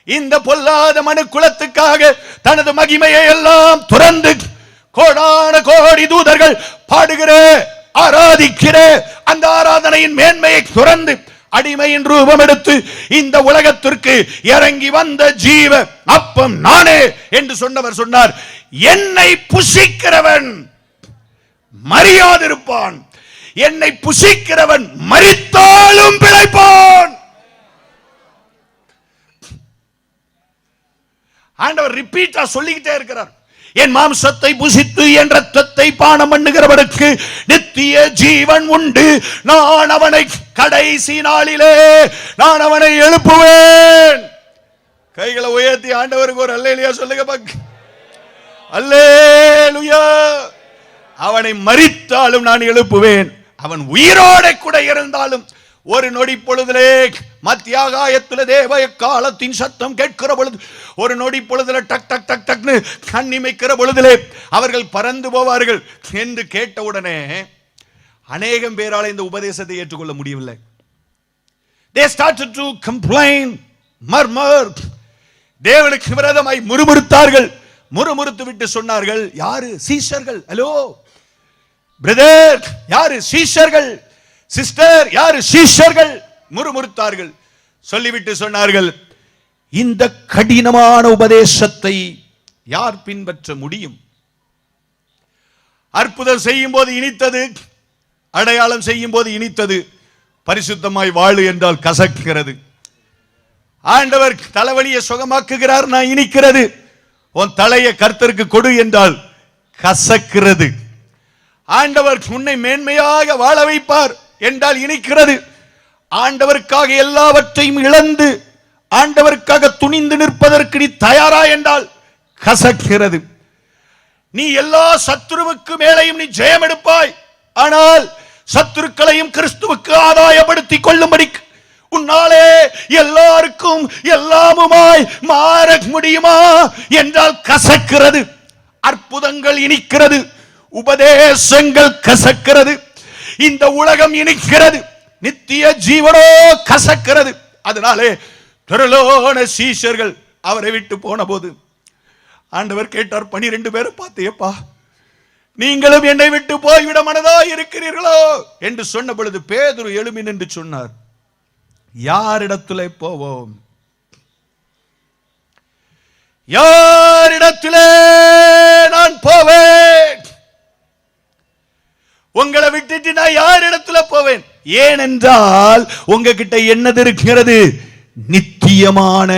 இந்த பொல்லாத மனு குலத்துக்காக தனது மகிமையை எல்லாம் துறந்து கோடான கோடி தூதர்கள் பாடுகிற ஆராதிக்கிற அந்த ஆராதனையின் மேன்மையை துறந்து அடிமையின் ரூபம் எடுத்து இந்த உலகத்திற்கு இறங்கி வந்த ஜீவ அப்பம் நானே என்று சொன்னவர் சொன்னார், என்னை புசிக்கிறவன் மரியாதிருப்பான், என்னை புசிக்கிறவன் மரித்தாலும் பிழைப்பான். ஆண்டவர் ரிப்பீட்டா சொல்லிக்கிட்டே இருக்கிறார், என் மாம்சத்தை புசித்து என் ரத்தத்தை பானம் பண்ணுகிறவனுக்கு நித்திய ஜீவன் உண்டு, நான் அவனை கடைசி நாளிலே நான் அவனை எழுப்புவேன். கைகளை உயர்த்தி ஆண்டவருக்கு ஒரு அல்லேலூயா சொல்லுங்க பாக்க. அல்லேலூயா. அவனை மரித்தாலும் நான் எழுப்புவேன், அவன் உயிரோட கூட இருந்தாலும் ஒரு நொடி பொழுதிலே மத்திய ஆகாயத்தில் தேவ காலத்தின் சத்தம் கேட்கிற பொழுது, ஒரு நொடி பொழுதுல டக் டக் டக் டக்னு கண்ணிமைக்கிற பொழுதிலே அவர்கள் பறந்து போவார்கள் என்று கேட்டவுடனே அநேகம் பேரால் இந்த உபதேசத்தை ஏற்றுக்கொள்ள முடியவில்லை. They started to complain, murmur. தேவனுக்கு விரோதமாய் முறுமுறுத்தார்கள். முறுமுறுத்து விட்டு சொன்னார்கள், யாரு? சீஷர்கள். ஹலோ பிரதர், யாரு? சீஷர்கள். சிஸ்டர், யாரு? சீஷர்கள். முறுமுறுத்தார்கள். சொல்லிவிட்டு சொன்னார்கள், இந்த கடினமான உபதேசத்தை யார் பின்பற்ற முடியும்? அற்புதம் செய்யும் போது இனித்தது, அடையாளம் செய்யும் போது இனித்தது, பரிசுத்தமாய் வாழு என்றால் கசக்கிறது. ஆண்டவர் தலைவலியை சுகமாக்குகிறார், நான் இனிக்கிறது. உன் தலையை கர்த்தருக்கு கொடு என்றால் கசக்கிறது. ஆண்டவர் உன்னை மேன்மையாக வாழ வைப்பார் என்றால் இனிக்கிறது. ஆண்டவருக்காக எல்லாவற்றையும் இழந்து ஆண்டவருக்காக துணிந்து நிற்பதற்கு நீ தயாரா என்றால் கசக்கிறது. நீ எல்லா சத்துருவுக்கு மேலையும் நீ ஜெயம் எடுப்பாய், ஆனால் சத்துருக்களையும் கிறிஸ்துவுக்கு ஆதாயப்படுத்திக் கொள்ளும்படி உன்னாலே எல்லாருக்கும் எல்லாமுமாய் மாற முடியுமா என்றால் கசக்கிறது. அற்புதங்கள் இனிக்கிறது, உபதேசங்கள் கசக்கிறது, இந்த உலகம் இனிக்கிறது, நித்திய ஜீவனோ கசக்கிறது. அதனாலே திரளான சீஷர்கள் அவரை விட்டு போன போது ஆண்டவர் கேட்டார், 12 பேரை பார்த்து, எப்பா நீங்களும் என்னை விட்டு போய்விட மனதா இருக்கிறீர்களோ என்று சொன்ன பொழுது பேதுரு எழும்பி நின்று சொன்னார், யாரிடத்திலே போவோம்? யாரிடத்திலே நான் போவேன்? உங்களை விட்டுட்டு நான் யாரிடத்துல போவேன்? ஏனென்றால் உங்ககிட்ட என்னது இருக்கிறது? நித்தியமான